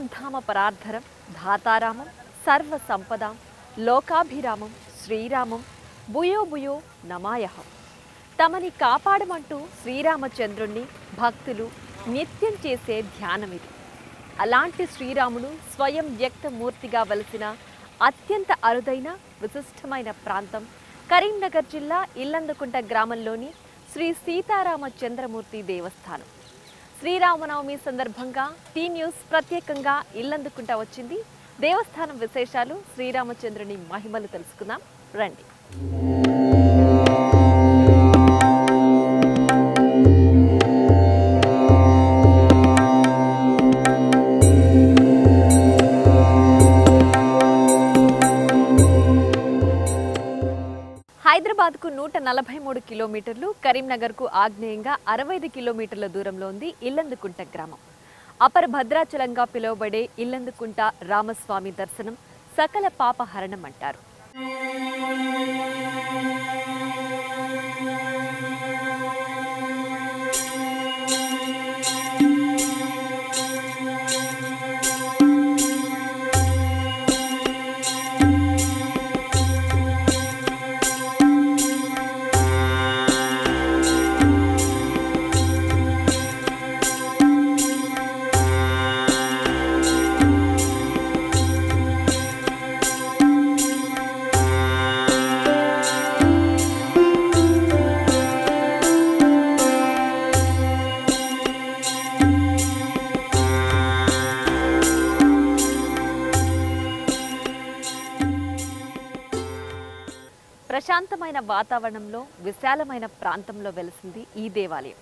జగద్ధామ పరార్థరం ధాతారామం సర్వ సంపదాం లోకాభిరామం శ్రీరామం భూయో భూయో నమాయహం. తమని కాపాడమంటూ శ్రీరామచంద్రుణ్ణి భక్తులు నిత్యం చేసే ధ్యానమిది. అలాంటి శ్రీరాముడు స్వయం వ్యక్తమూర్తిగా వెలిసిన అత్యంత అరుదైన విశిష్టమైన ప్రాంతం కరీంనగర్ జిల్లా ఇల్లందుకుంట గ్రామంలోని శ్రీ సీతారామచంద్రమూర్తి దేవస్థానం. శ్రీరామనవమి సందర్భంగా టీ న్యూస్ ప్రత్యేకంగా ఇల్లందుకుంట వచ్చింది. దేవస్థానం విశేషాలు, శ్రీరామచంద్రుని మహిమలు తెలుసుకుందాం రండి. హైదరాబాద్కు 143 కిలోమీటర్లు, కరీంనగర్కు ఆగ్నేయంగా 65 కిలోమీటర్ల దూరంలో ఉంది ఇల్లందుకుంట గ్రామం. అపర భద్రాచలంగా పిలువబడే ఇల్లందుకుంట రామస్వామి దర్శనం సకల పాపహరణం అంటారు. ప్రశాంతమైన వాతావరణంలో విశాలమైన ప్రాంతంలో వెలిసింది ఈ దేవాలయం.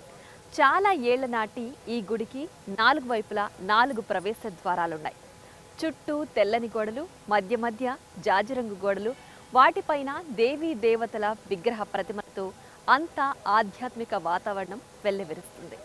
చాలా ఏళ్ల నాటి ఈ గుడికి 4 వైపులా 4 ప్రవేశ ద్వారాలున్నాయి. చుట్టూ తెల్లని గోడలు, మధ్య మధ్య జాజిరంగు గోడలు, వాటిపైన దేవీ దేవతల విగ్రహ ప్రతిమలతో అంతా ఆధ్యాత్మిక వాతావరణం వెల్లివిరుస్తుంది.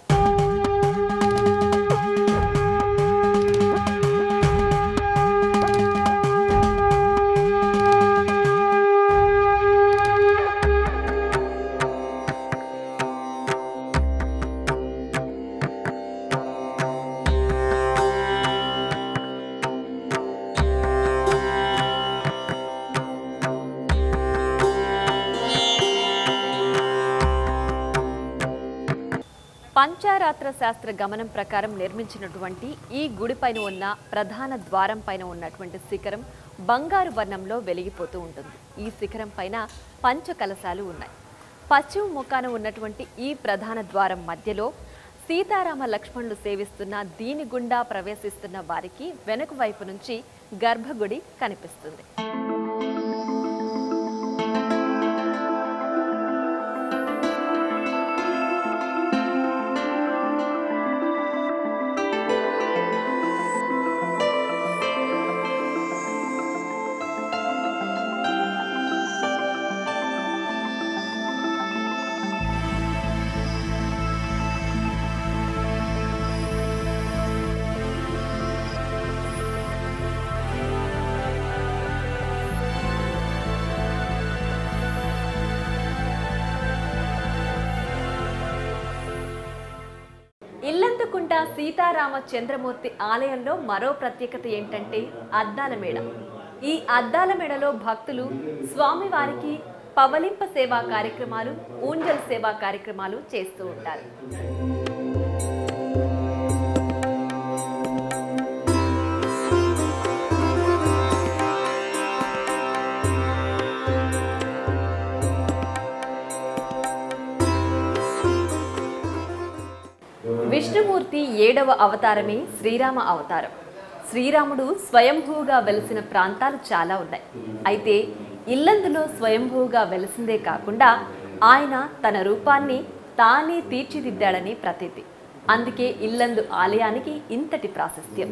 పంచారాత్ర శాస్త్ర గమనం ప్రకారం నిర్మించినటువంటి ఈ గుడిపైన ఉన్న ప్రధాన ద్వారం పైన ఉన్నటువంటి శిఖరం బంగారు వర్ణంలో వెలిగిపోతూ ఉంటుంది. ఈ శిఖరం పైన పంచకలశాలు ఉన్నాయి. పశ్చిమ ముఖాన ఉన్నటువంటి ఈ ప్రధాన ద్వారం మధ్యలో సీతారామ లక్ష్మణులు సేవిస్తున్న దీని గుండా ప్రవేశిస్తున్న వారికి వెనుక వైపు నుంచి గర్భగుడి కనిపిస్తుంది. ఇల్లందుకుంట సీతారామచంద్రమూర్తి ఆలయంలో మరో ప్రత్యేకత ఏంటంటే అద్దాల మేడ. ఈ అద్దాల మేడలో భక్తులు స్వామివారికి పవలింప సేవా కార్యక్రమాలు, ఊంజల్ సేవా కార్యక్రమాలు చేస్తూ ఉంటారు. విష్ణుమూర్తి 7వ అవతారమే శ్రీరామ అవతారం. శ్రీరాముడు స్వయంభూగా వెలిసిన ప్రాంతాలు చాలా ఉన్నాయి. అయితే ఇల్లందులో స్వయంభూగా వెలిసిందే కాకుండా ఆయన తన రూపాన్ని తానే తీర్చిదిద్దాడని ప్రతీతి. అందుకే ఇల్లందు ఆలయానికి ఇంతటి ప్రాశస్త్యం.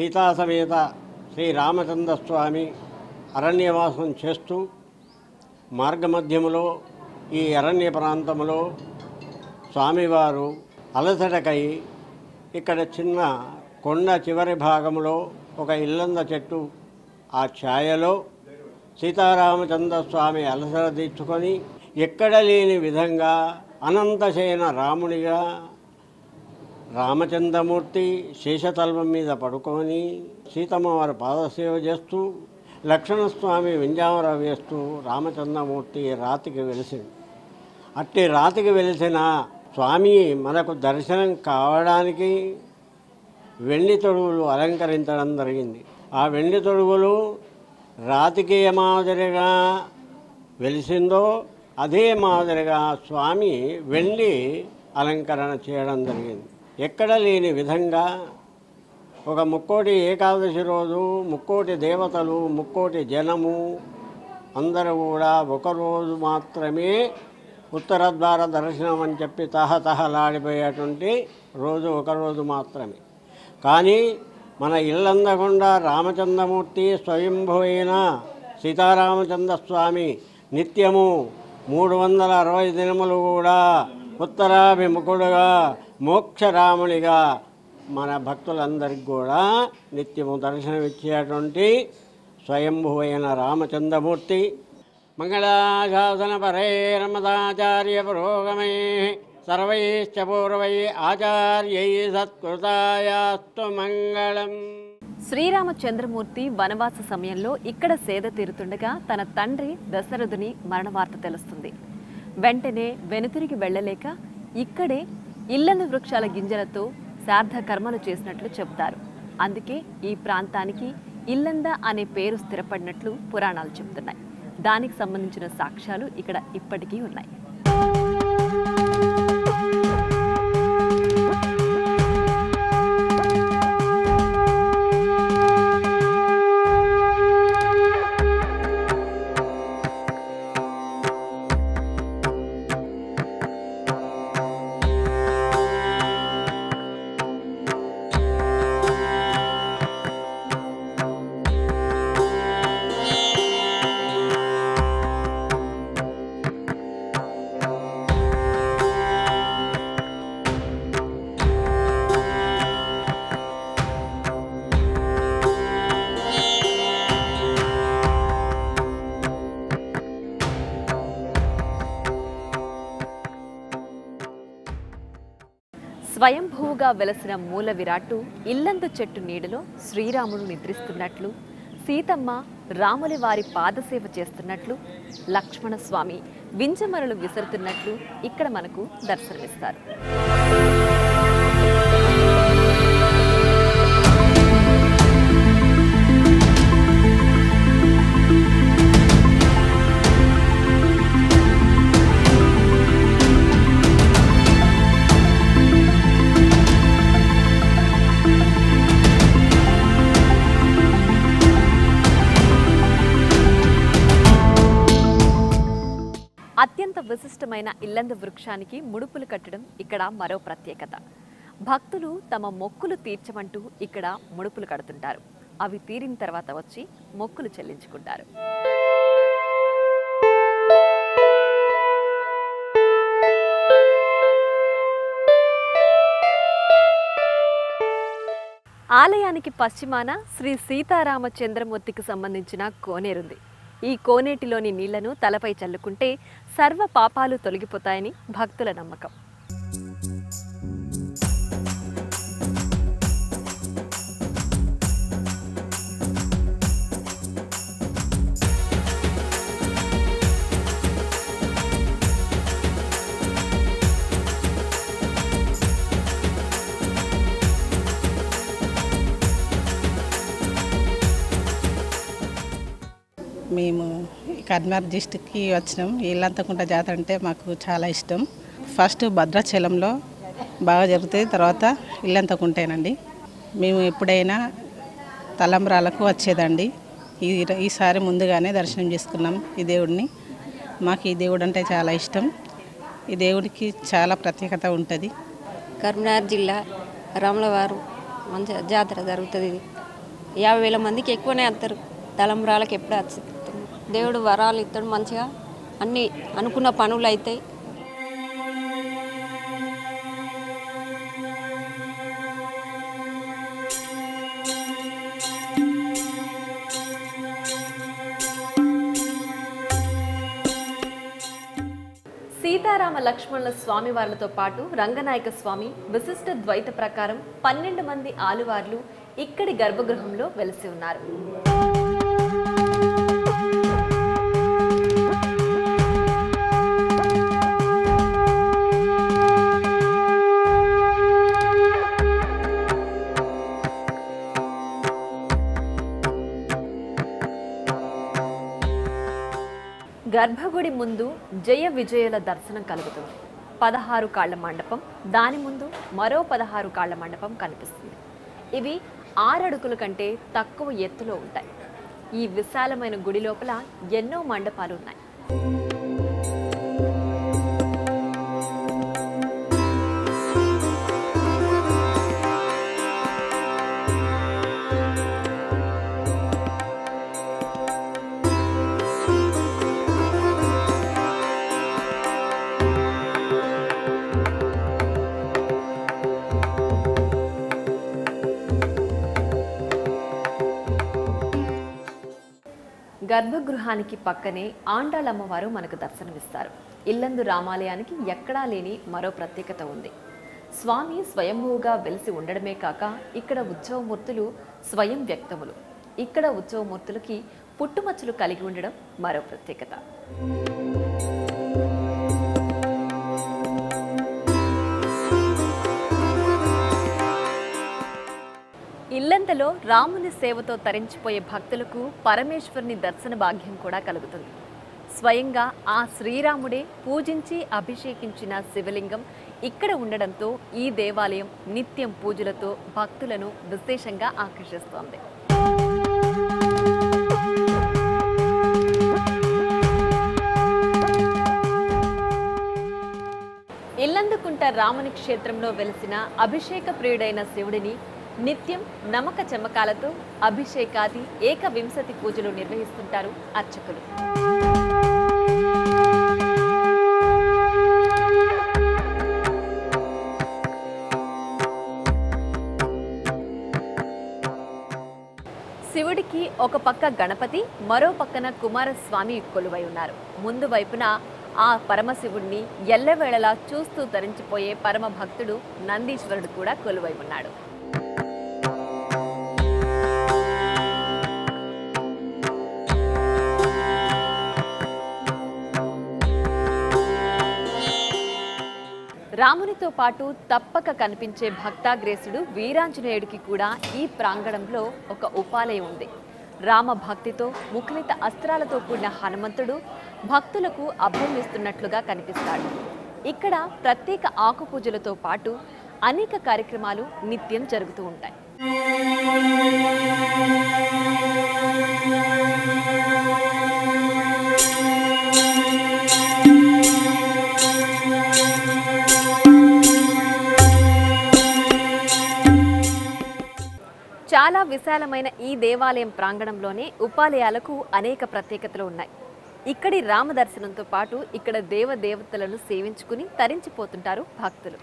సీతా సమేత శ్రీ రామచంద్ర స్వామి అరణ్యవాసం చేస్తూ మార్గమధ్యములో ఈ అరణ్య ప్రాంతంలో స్వామివారు అలసటకై ఇక్కడ చిన్న కొండ చివరి భాగంలో ఒక ఇల్లంద చెట్టు ఆ ఛాయలో సీతారామచంద్ర స్వామి అలసట తీర్చుకొని ఎక్కడ లేని విధంగా అనంతశయన రామునిగా రామచంద్రమూర్తి శేషతల్వం మీద పడుకొని సీతమ్మ వారి పాదసేవ చేస్తూ లక్ష్మణస్వామి వింజామర వేస్తూ రామచంద్రమూర్తి రాతికి వెలిసింది. అట్టి రాతికి వెలిసిన స్వామి మనకు దర్శనం కావడానికి వెండి తొడుగులు అలంకరించడం జరిగింది. ఆ వెండి తొడుగులు రాతికి ఏ మాదిరిగా వెలిసిందో అదే మాదిరిగా స్వామి వెండి అలంకరణ చేయడం జరిగింది. ఎక్కడ లేని విధంగా ఒక ముక్కోటి ఏకాదశి రోజు ముక్కోటి దేవతలు ముక్కోటి జనము అందరూ కూడా ఒకరోజు మాత్రమే ఉత్తర ద్వార దర్శనం అని చెప్పి తహతహలాడిపోయేటువంటి రోజు ఒకరోజు మాత్రమే. కానీ మన ఇల్లందకుండా రామచంద్రమూర్తి స్వయంభూ అయిన సీతారామచంద్ర స్వామి నిత్యము 360 దినములు కూడా ఉత్తరాభిముఖుడుగా మోక్షరామునిగా మన భక్తులందరికీ కూడా నిత్యము దర్శనమిచ్చేటువంటి స్వయంభూ అయిన రామచంద్రమూర్తి మంగళాశాసన పరే రమదాచార్య పురోగమే సర్వైశ్చ పూర్వై ఆచార్యై సత్కృతాయాస్తు మంగళం. శ్రీరామచంద్రమూర్తి వనవాస సమయంలో ఇక్కడ సేద తీరుతుండగా తన తండ్రి దశరథుని మరణవార్త తెలుస్తుంది. వెంటనే వెనుతిరిగి వెళ్లలేక ఇక్కడే ఇల్లందు వృక్షాల గింజలతో శ్రాద్ధ కర్మలు చేసినట్లు చెబుతారు. అందుకే ఈ ప్రాంతానికి ఇల్లంద అనే పేరు స్థిరపడినట్లు పురాణాలు చెబుతున్నాయి. దానికి సంబంధించిన సాక్ష్యాలు ఇక్కడ ఇప్పటికీ ఉన్నాయి. స్వయంభూగా వెలసిన మూల విరాట్టు ఇల్లందు చెట్టు నీడలో శ్రీరాముడు నిద్రిస్తున్నట్లు, సీతమ్మ రాములి వారి పాదసేవ చేస్తున్నట్లు, లక్ష్మణస్వామి వింజమరలు విసురుతున్నట్లు ఇక్కడ మనకు దర్శనమిస్తారు. అత్యంత విశిష్టమైన ఇల్లందు వృక్షానికి ముడుపులు కట్టడం ఇక్కడ మరో ప్రత్యేకత. భక్తులు తమ మొక్కులు తీర్చమంటూ ఇక్కడ ముడుపులు కడుతుంటారు. అవి తీరిన తర్వాత వచ్చి మొక్కులు చెల్లించుకుంటారు. ఆలయానికి పశ్చిమాన శ్రీ సీతారామచంద్రమూర్తికి సంబంధించిన కోనేరుంది. ఈ కోనేటిలోని నీళ్లను తలపై చల్లుకుంటే సర్వ పాపాలు తొలగిపోతాయని భక్తుల నమ్మకం. మేము కర్నూలు డిస్టిక్కి వచ్చినాం. ఇల్లంతకుంట జాతర అంటే మాకు చాలా ఇష్టం. ఫస్ట్ భద్రాచలంలో బాగా జరుగుతుంది, తర్వాత ఇల్లంతకుంటేనండి. మేము ఎప్పుడైనా తలంబ్రాలకు వచ్చేదండి. ఈసారి ముందుగానే దర్శనం చేసుకున్నాం ఈ దేవుడిని. మాకు ఈ దేవుడు అంటే చాలా ఇష్టం. ఈ దేవుడికి చాలా ప్రత్యేకత ఉంటుంది. కరీంనగర్ జిల్లా రాములవారు మంచి జాతర జరుగుతుంది. 50,000 మందికి ఎక్కువనే వస్తారు. తలంబ్రాలకు ఎప్పుడే వచ్చి దేవుడు వరాలు ఇస్తాడు, మంచిగా అన్నీ అనుకున్న పనులు అవుతాయి. సీతారామ లక్ష్మణుల స్వామి వార్లతో పాటు రంగనాయక స్వామి విశిష్ట ద్వైత ప్రకారం 12 మంది ఆలువార్లు ఇక్కడి గర్భగృహంలో వెలిసి ఉన్నారు. గర్భగుడి ముందు జయ విజయుల దర్శనం కలుగుతుంది. 16 కాళ్ల మండపం, దాని ముందు మరో 16 కాళ్ల మండపం కనిపిస్తుంది. ఇవి 6 అడుగుల కంటే తక్కువ ఎత్తులో ఉంటాయి. ఈ విశాలమైన గుడి లోపల ఎన్నో మండపాలు ఉన్నాయి. గర్భగృహానికి పక్కనే ఆండాళమ్మవారు మనకు దర్శనమిస్తారు. ఇల్లందు రామాలయానికి ఎక్కడా లేని మరో ప్రత్యేకత ఉంది. స్వామి స్వయంభూగా వెలిసి ఉండడమే కాక ఇక్కడ ఉత్సవమూర్తులు స్వయం వ్యక్తములు. ఇక్కడ ఉత్సవమూర్తులకి పుట్టుమచ్చలు కలిగి ఉండడం మరో ప్రత్యేకత. ఇల్లంతలో రాముని సేవతో తరించిపోయే భక్తులకు పరమేశ్వరుని దర్శన భాగ్యం కూడా కలుగుతుంది. స్వయంగా ఆ శ్రీరాముడే పూజించి అభిషేకించిన శివలింగం ఇక్కడ ఉండడంతో ఈ దేవాలయం నిత్యం పూజలతో భక్తులను విశేషంగా ఆకర్షిస్తోంది. ఇల్లందుకుంట రాముని క్షేత్రంలో వెలిసిన అభిషేక ప్రియుడైన శివుడిని నిత్యం నమక చమకాలతో అభిషేకాది 120 పూజలు నిర్వహిస్తుంటారు అర్చకులు. శివుడికి ఒక పక్క గణపతి, మరో పక్కన కుమారస్వామి కొలువై ఉన్నారు. ముందు వైపున ఆ పరమశివుడిని ఎల్లవేళలా చూస్తూ తరించిపోయే పరమ భక్తుడు నందీశ్వరుడు కూడా కొలువై ఉన్నాడు. రామునితో పాటు తప్పక కనిపించే భక్తాగ్రేసుడు వీరాంజనేయుడికి కూడా ఈ ప్రాంగణంలో ఒక ఉపాలయం ఉంది. రామ భక్తితో ముఖలిత అస్త్రాలతో కూడిన హనుమంతుడు భక్తులకు అభయమిస్తున్నట్లుగా కనిపిస్తాడు. ఇక్కడ ప్రత్యేక ఆకుపూజలతో పాటు అనేక కార్యక్రమాలు నిత్యం జరుగుతూ ఉంటాయి. చాలా విశాలమైన ఈ దేవాలయం ప్రాంగణంలోనే ఉపాలయాలకు అనేక ప్రత్యేకతలు ఉన్నాయి. ఇక్కడి రామ దర్శనంతో పాటు ఇక్కడ దేవదేవతలను సేవించుకుని తరించిపోతుంటారు భక్తులు.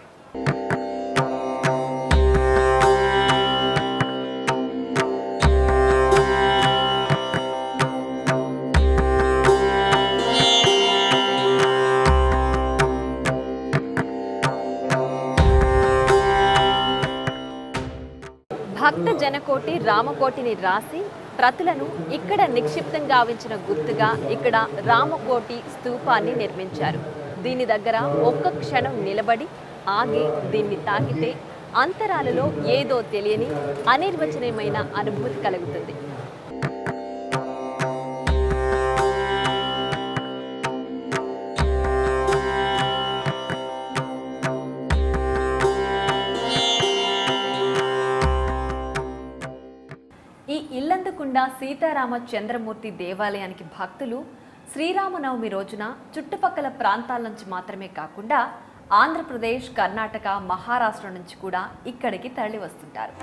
భక్త జనకోటి రామకోటిని రాసి ప్రతులను ఇక్కడ నిక్షిప్తం గావించిన గుర్తుగా ఇక్కడ రామకోటి స్తూపాన్ని నిర్మించారు. దీని దగ్గర ఒక్క క్షణం నిలబడి ఆగి దీన్ని తాకితే అంతరాలలో ఏదో తెలియని అనిర్వచనీయమైన అనుభూతి కలుగుతుంది. ఈ ఇల్లందుకుండ సీతారామ చంద్రమూర్తి దేవాలయానికి భక్తులు శ్రీరామనవమి రోజున చుట్టుపక్కల ప్రాంతాల నుంచి మాత్రమే కాకుండా ఆంధ్రప్రదేశ్, కర్ణాటక, మహారాష్ట్ర నుంచి కూడా ఇక్కడికి తరలి వస్తుంటారు.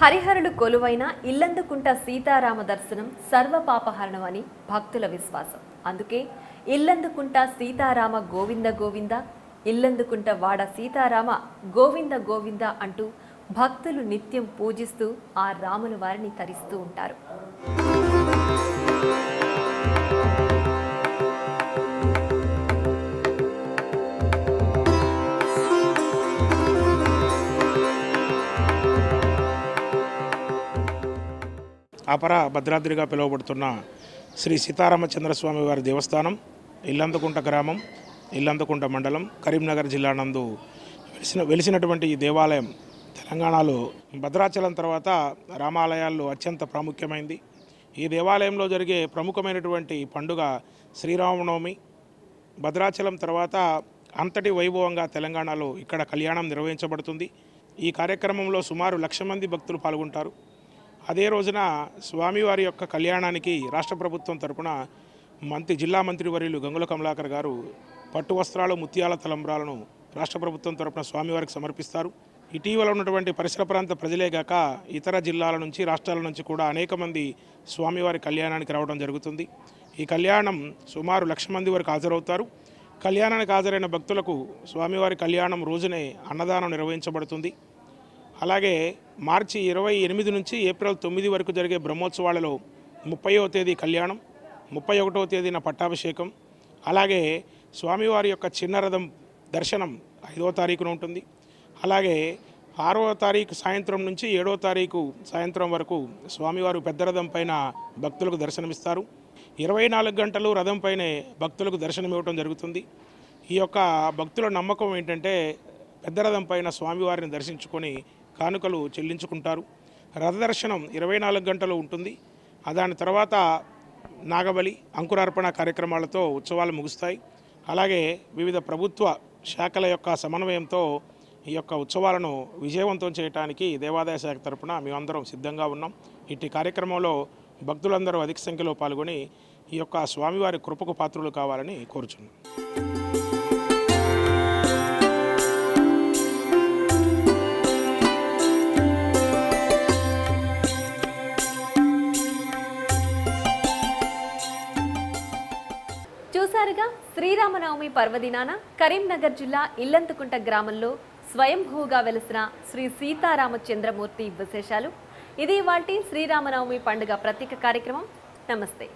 హరిహరులు కొలువైన ఇల్లందుకుంట సీతారామ దర్శనం సర్వపాపహరణం అని భక్తుల విశ్వాసం. అందుకే ఇల్లందుకుంట సీతారామ గోవింద గోవింద, ఇల్లందుకుంట వాడ సీతారామ గోవింద గోవింద అంటూ భక్తులు నిత్యం పూజిస్తూ ఆ రాముల వారిని తరిస్తూ ఉంటారు. అపర భద్రాద్రిగా పిలువబడుతున్న శ్రీ సీతారామచంద్రస్వామి వారి దేవస్థానం ఇల్లందుకుంట గ్రామం, ఇల్లందుకుంట మండలం, కరీంనగర్ జిల్లా నందు వెలిసినటువంటి ఈ దేవాలయం తెలంగాణలో భద్రాచలం తర్వాత రామాలయాల్లో అత్యంత ప్రాముఖ్యమైంది. ఈ దేవాలయంలో జరిగే ప్రముఖమైనటువంటి పండుగ శ్రీరామనవమి. భద్రాచలం తర్వాత అంతటి వైభవంగా తెలంగాణలో ఇక్కడ కళ్యాణం నిర్వహించబడుతుంది. ఈ కార్యక్రమంలో సుమారు 1,00,000 మంది భక్తులు పాల్గొంటారు. అదే రోజున స్వామివారి యొక్క కళ్యాణానికి రాష్ట్ర ప్రభుత్వం తరపున జిల్లా మంత్రివర్యులు గంగుల కమలాకర్ గారు పట్టు వస్త్రాలు, ముత్యాల తలంబ్రాలను రాష్ట్ర ప్రభుత్వం తరపున స్వామివారికి సమర్పిస్తారు. ఇటీవల ఉన్నటువంటి పరిసర ప్రాంత ప్రజలే గాక ఇతర జిల్లాల నుంచి, రాష్ట్రాల నుంచి కూడా అనేక మంది స్వామివారి కళ్యాణానికి రావడం జరుగుతుంది. ఈ కళ్యాణం సుమారు 1,00,000 మంది వరకు హాజరవుతారు. కళ్యాణానికి హాజరైన భక్తులకు స్వామివారి కళ్యాణం రోజునే అన్నదానం నిర్వహించబడుతుంది. అలాగే మార్చి 28 నుంచి ఏప్రిల్ 9 వరకు జరిగే బ్రహ్మోత్సవాలలో 30వ తేదీ కళ్యాణం, 31వ తేదీన పట్టాభిషేకం, అలాగే స్వామివారి యొక్క చిన్న రథం దర్శనం 5వ తారీఖున ఉంటుంది. అలాగే 6వ తారీఖు సాయంత్రం నుంచి 7వ తారీఖు సాయంత్రం వరకు స్వామివారు పెద్ద రథం పైన భక్తులకు దర్శనమిస్తారు. 24 గంటలు రథం పైనే భక్తులకు దర్శనం ఇవ్వడం జరుగుతుంది. ఈ యొక్క భక్తుల నమ్మకం ఏంటంటే పెద్ద రథం పైన స్వామివారిని దర్శించుకొని కానుకలు చెల్లించుకుంటారు. రథదర్శనం 24 గంటలు ఉంటుంది. దాని తర్వాత నాగబలి, అంకురార్పణ కార్యక్రమాలతో ఉత్సవాలు ముగుస్తాయి. అలాగే వివిధ ప్రభుత్వ శాఖల యొక్క సమన్వయంతో ఈ యొక్క ఉత్సవాలను విజయవంతం చేయడానికి దేవాదాయ శాఖ తరపున మేమందరం సిద్ధంగా ఉన్నాం. ఇట్టి కార్యక్రమంలో భక్తులందరూ అధిక సంఖ్యలో పాల్గొని ఈ యొక్క స్వామివారి కృపకు పాత్రులు కావాలని కోరుచున్నాం. చూసారుగా, శ్రీరామనవమి పర్వదినాన కరీంనగర్ జిల్లా ఇల్లందుకుంట గ్రామంలో స్వయంభూగా వెలిసిన శ్రీ సీతారామచంద్రమూర్తి విశేషాలు. ఇది ఇవాల్టి శ్రీరామనవమి పండుగ ప్రత్యేక కార్యక్రమం. నమస్తే.